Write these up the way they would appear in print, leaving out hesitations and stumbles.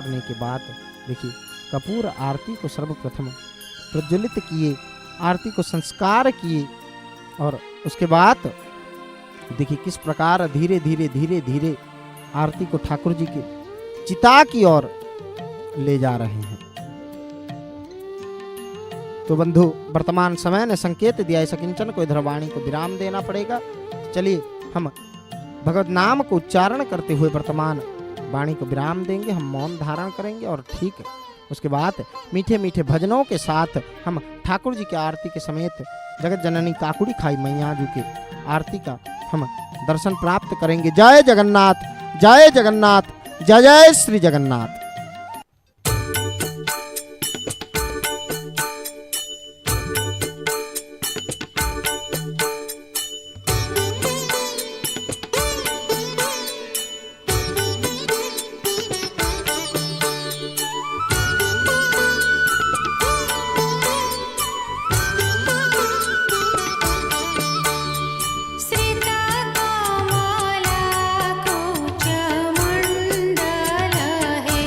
करने के बाद देखिए कपूर आरती को सर्वप्रथम प्रज्वलित किए, आरती को संस्कार किए और उसके बाद देखिए किस प्रकार धीरे धीरे धीरे धीरे आरती को ठाकुर जी के चिता की ओर ले जा रहे हैं। तो बंधु वर्तमान समय ने संकेत दिया इस किंचन को, इधर वाणी को विराम देना पड़ेगा। चलिए हम भगवत नाम को उच्चारण करते हुए वर्तमान वाणी को विराम देंगे, हम मौन धारण करेंगे और ठीक उसके बाद मीठे मीठे भजनों के साथ हम ठाकुर जी की आरती के समेत जगत जननी काकुड़ी खाई मैया जी की आरती का हम दर्शन प्राप्त करेंगे। जय जगन्नाथ, जय जगन्नाथ, जय जय श्री जगन्नाथ। श्रिता कमला कुचमण्डल हे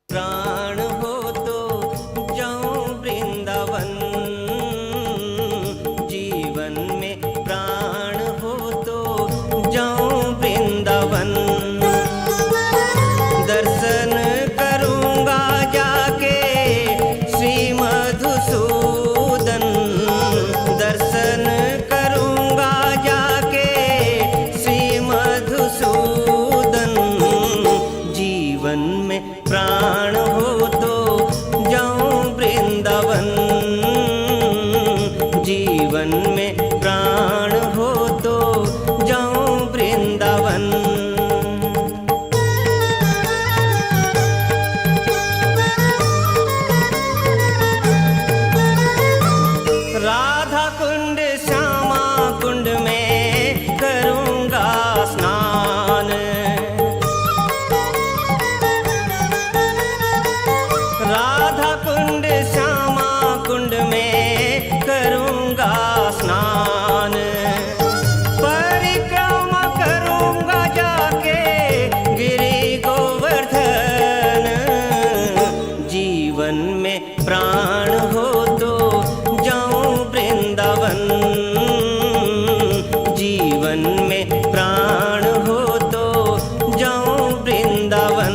प्राण हो तो जाऊं वृंदावन, जीवन में प्राण हो तो जाऊं वृंदावन। दर्शन करूंगा जाके श्री मधुसूदन, दर्शन करूंगा जाके श्री मधुसूदन। जीवन में प्राण हो तो जाऊं वृंदावन, जीवन में प्राण हो तो जाऊं वृंदावन। राधा कुंड श्यामा कुंड में करूंगा स्नान, राधा कुंड श्यामा कुंड में करूंगा स्नान। परिक्रमा करूंगा जाके गिरि गोवर्धन। जीवन में प्राण हो तो जाऊं वृंदावन, जीवन में प्राण हो तो जाऊं वृंदावन।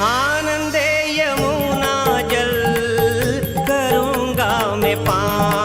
आनंदे यमुना जल करूंगा मैं पान,